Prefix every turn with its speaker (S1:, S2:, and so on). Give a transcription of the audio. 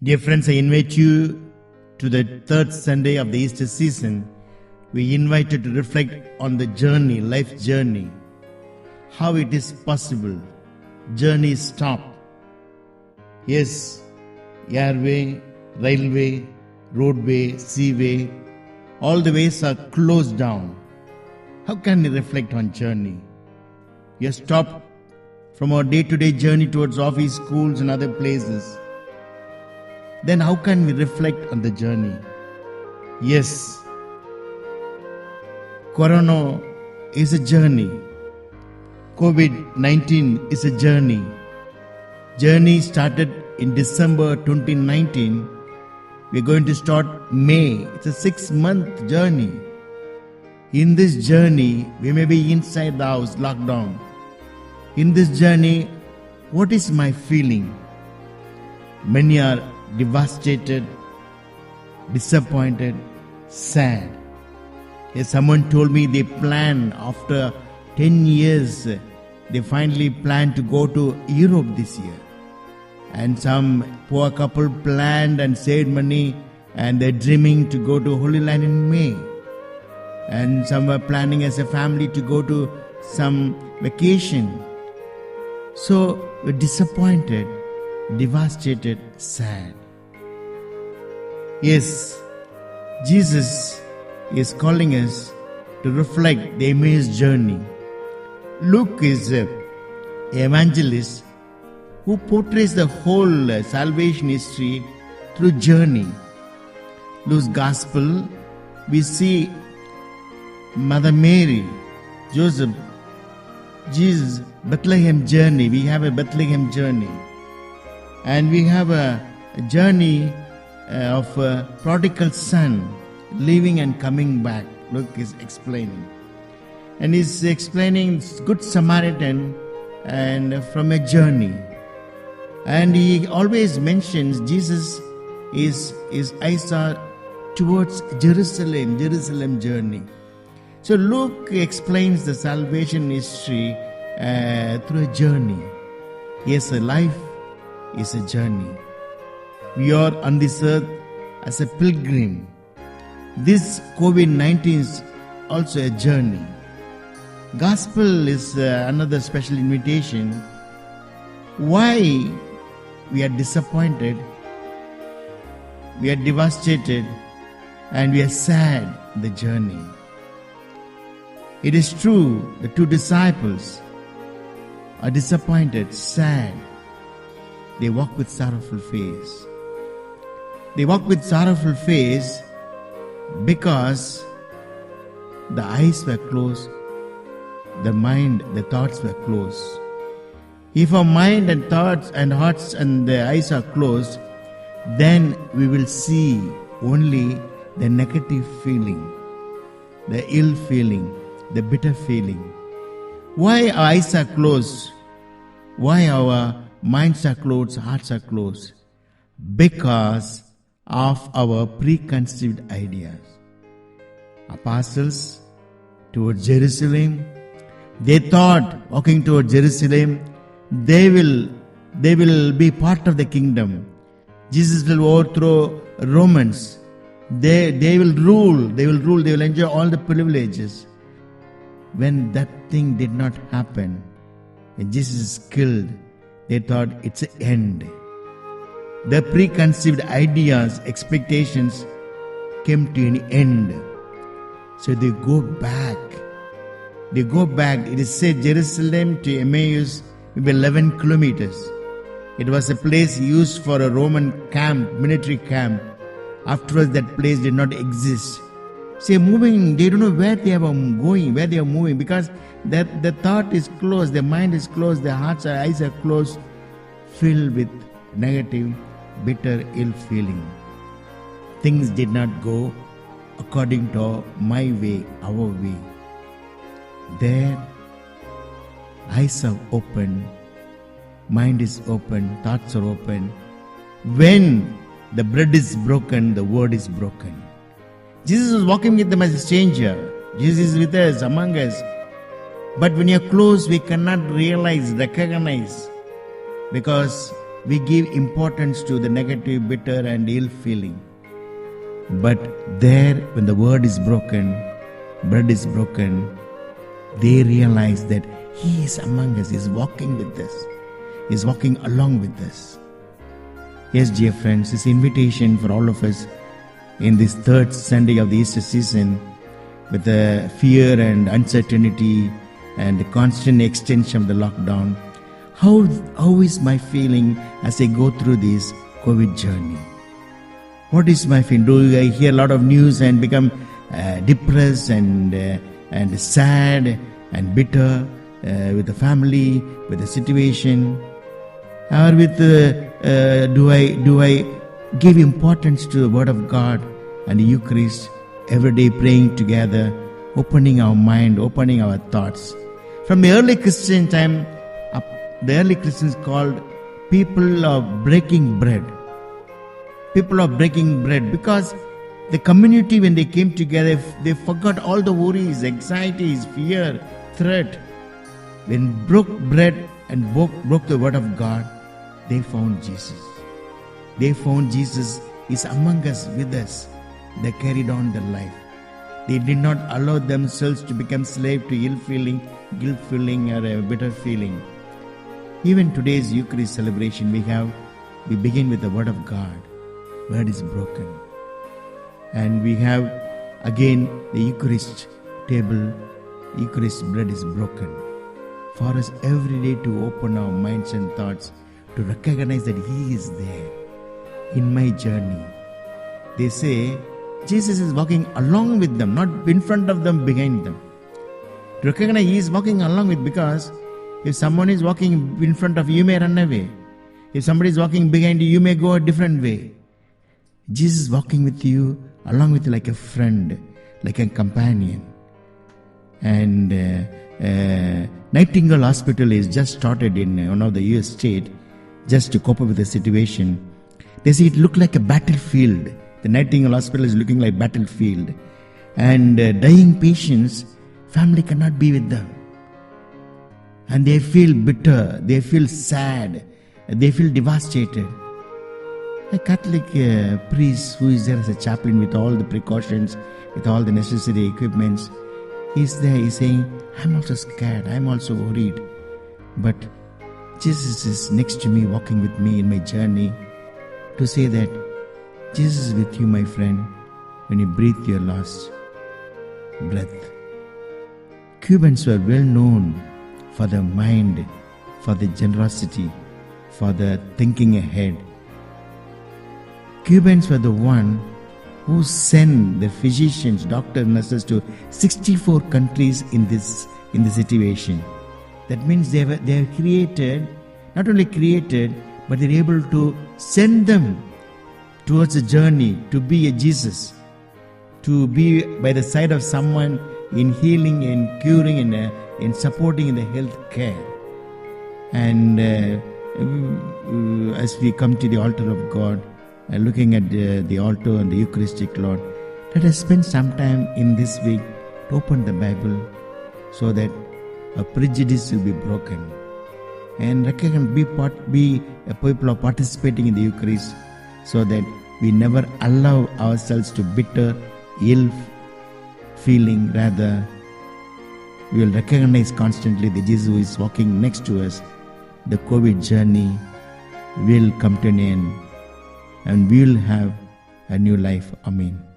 S1: Dear friends, I invite you to the third Sunday of the Easter season. We invite you to reflect on the journey, life journey, how it is possible. Journey stop. Yes, airway, railway, roadway, seaway, all the ways are closed down. How can we reflect on journey? We are stopped from our day-to-day journey towards office, schools and other places. Then how can we reflect on the journey? Yes, Corona is a journey. COVID-19 is a journey. Journey started in December 2019. We're going to start May. It's a 6-month journey. In this journey, we may be inside the house, locked down. In this journey, what is my feeling? Many are devastated, disappointed, sad. Yes, someone told me they plan after 10 years, they finally plan to go to Europe this year. And some poor couple planned and saved money and they're dreaming to go to Holy Land in May. And some were planning as a family to go to some vacation. So we're disappointed, devastated, sad. Yes, Jesus is calling us to reflect the Emmaus journey. Luke is an evangelist who portrays the whole salvation history through journey. Luke's gospel, we see Mother Mary, Joseph, Jesus, Bethlehem journey. We have a Bethlehem journey. And we have a journey of a prodigal son leaving and coming back. Luke is explaining. And he's explaining Good Samaritan and from a journey. And he always mentions Jesus his eyes are towards Jerusalem journey. So Luke explains the salvation history through a journey. Yes, a life is a journey. We are on this earth as a pilgrim. This COVID-19 is also a journey. Gospel is another special invitation. Why we are disappointed, we are devastated, and we are sad in the journey. It is true, the two disciples are disappointed, sad. They walk with sorrowful face. They walk with sorrowful face because the eyes were closed, the mind, the thoughts were closed. If our mind and thoughts and hearts and the eyes are closed, then we will see only the negative feeling, the ill feeling, the bitter feeling. Why our eyes are closed? Why our minds are closed, hearts are closed? Because of our preconceived ideas. Apostles towards Jerusalem, they thought walking towards Jerusalem, they will be part of the kingdom. Jesus will overthrow Romans. They will rule, they will enjoy all the privileges. When that thing did not happen, when Jesus is killed, they thought it's an end. The preconceived ideas, expectations came to an end. So they go back. It is said Jerusalem to Emmaus will be 11 kilometers. It was a place used for a Roman camp, military camp. Afterwards, that place did not exist. Say moving, they don't know where they are going, where they are moving, because that the thought is closed, their mind is closed, their hearts and eyes are closed, filled with negative, bitter, ill feeling. Things did not go according to my way, our way. Their eyes are open, mind is open, thoughts are open. When the bread is broken, the word is broken. Jesus was walking with them as a stranger. Jesus is with us, among us. But when you're close, we cannot realize, recognize, because we give importance to the negative, bitter, and ill feeling. But there, when the word is broken, bread is broken, they realize that He is among us, He is walking with us, He is walking along with us. Yes, dear friends, this invitation for all of us in this third Sunday of the Easter season, with the fear and uncertainty and the constant extension of the lockdown, how is my feeling as I go through this COVID journey? What is my feeling? Do I hear a lot of news and become depressed and sad and bitter with the family, with the situation? Or with do I give importance to the Word of God and the Eucharist, every day praying together, opening our mind, opening our thoughts? From the early Christian time, the early Christians called people of breaking bread. People of breaking bread, because the community, when they came together, they forgot all the worries, anxieties, fear, threat. When broke bread and broke the Word of God, they found Jesus. They found Jesus is among us, with us. They carried on their life. They did not allow themselves to become slave to ill feeling, guilt feeling, or a bitter feeling. Even today's Eucharist celebration, we begin with the Word of God. Word is broken. And we have again the Eucharist table. Eucharist bread is broken. For us every day to open our minds and thoughts, to recognize that He is there in my journey. They say Jesus is walking along with them, not in front of them, behind them. To recognize He is walking along with, because if someone is walking in front of you, you may run away. If somebody is walking behind you, you may go a different way. Jesus is walking with you, along with you, like a friend, like a companion. And Nightingale Hospital is just started in one of the US state, just to cope up with the situation. They say it looked like a battlefield. The Nightingale Hospital is looking like battlefield. And dying patients, family cannot be with them. And they feel bitter, they feel sad, they feel devastated. A Catholic priest who is there as a chaplain with all the precautions, with all the necessary equipments, he's there, he's saying, I'm also scared, I'm also worried. But Jesus is next to me, walking with me in my journey, to say that Jesus is with you, my friend, when you breathe your last breath. Cubans were well known for their mind, for the generosity, for the thinking ahead. Cubans were the one who sent the physicians, doctors, nurses to 64 countries in this situation. That means they have created, not only created, but they're able to send them towards a journey to be a Jesus, to be by the side of someone in healing and curing and in supporting in the health care. And as we come to the altar of God, looking at the altar and the Eucharistic Lord, let us spend some time in this week to open the Bible, so that a prejudice will be broken, and be a people of participating in the Eucharist, so that we never allow ourselves to bitter, ill feeling. Rather, we will recognize constantly that Jesus who is walking next to us. The COVID journey will come to an end, and we will have a new life. Amen.